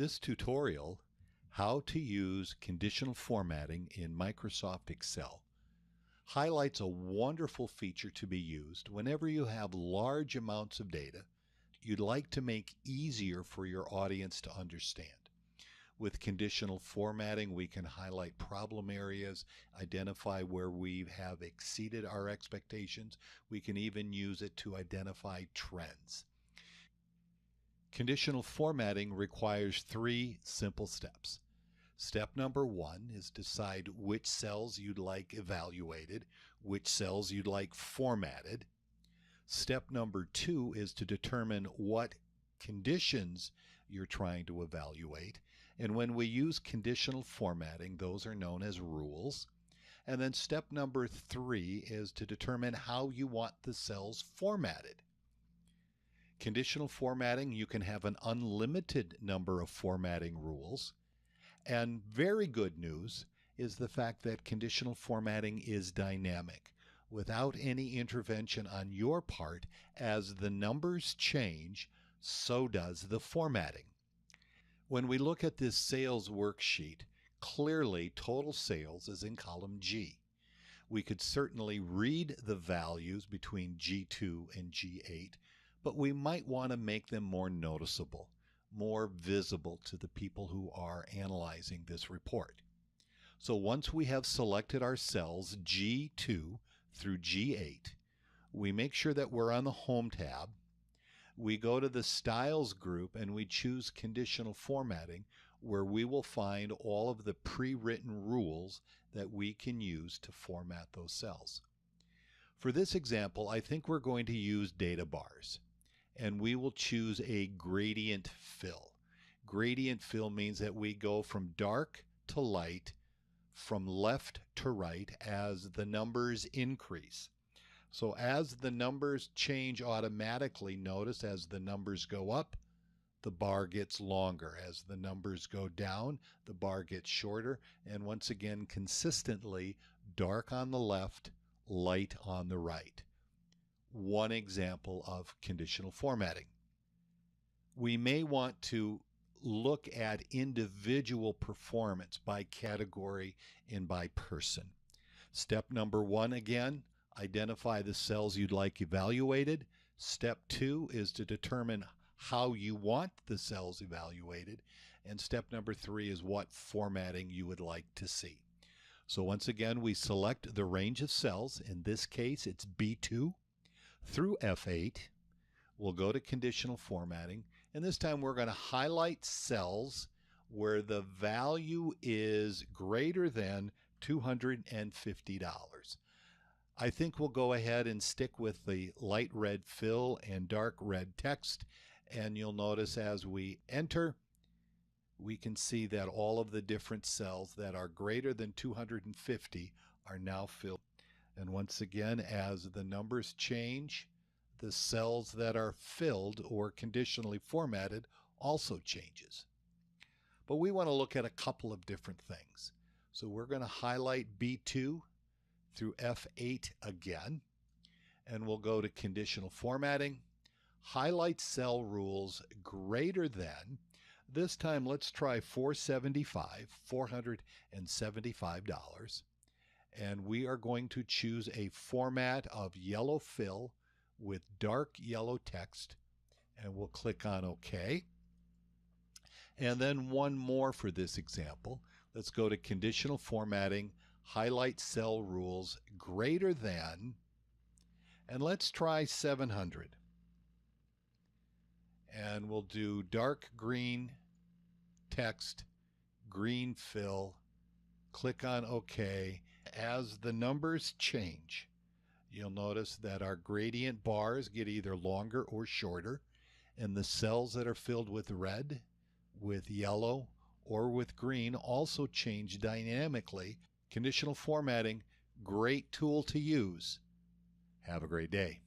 This tutorial, how to use conditional formatting in Microsoft Excel, highlights a wonderful feature to be used whenever you have large amounts of data you'd like to make easier for your audience to understand. With conditional formatting, we can highlight problem areas, identify where we have exceeded our expectations. We can even use it to identify trends. Conditional formatting requires 3 simple steps. Step number 1 is decide which cells you'd like evaluated, which cells you'd like formatted. Step number 2 is to determine what conditions you're trying to evaluate. And when we use conditional formatting, those are known as rules. And then step number 3 is to determine how you want the cells formatted. Conditional formatting, you can have an unlimited number of formatting rules. And very good news is the fact that conditional formatting is dynamic, without any intervention on your part. As the numbers change, so does the formatting. When we look at this sales worksheet, clearly total sales is in column G. We could certainly read the values between G2 and G8, but we might want to make them more noticeable, more visible to the people who are analyzing this report. So once we have selected our cells G2 through G8, we make sure that we're on the Home tab. We go to the Styles group and we choose Conditional Formatting, where we will find all of the pre-written rules that we can use to format those cells. For this example, I think we're going to use data bars, and we will choose a gradient fill. Gradient fill means that we go from dark to light, from left to right as the numbers increase. So as the numbers change automatically, notice as the numbers go up, the bar gets longer. As the numbers go down, the bar gets shorter. And once again, consistently, dark on the left, light on the right. One example of conditional formatting. We may want to look at individual performance by category and by person. Step number 1 again, identify the cells you'd like evaluated. Step 2 is to determine how you want the cells evaluated. And step number 3 is what formatting you would like to see. So once again, we select the range of cells. In this case, it's B2 through F8. We'll go to conditional formatting, and this time we're going to highlight cells where the value is greater than $250. I think we'll go ahead and stick with the light red fill and dark red text, and you'll notice as we enter, we can see that all of the different cells that are greater than 250 are now filled. And once again, as the numbers change, the cells that are filled or conditionally formatted also changes. But we want to look at a couple of different things. So we're going to highlight B2 through F8 again, and we'll go to conditional formatting, highlight cell rules greater than. This time let's try $475. And we are going to choose a format of yellow fill with dark yellow text, and we'll click on OK. And then one more for this example. Let's go to conditional formatting, highlight cell rules greater than, and let's try 700. And we'll do dark green text, green fill, click on OK. As the numbers change, you'll notice that our gradient bars get either longer or shorter, and the cells that are filled with red, with yellow, or with green also change dynamically. Conditional formatting, great tool to use. Have a great day.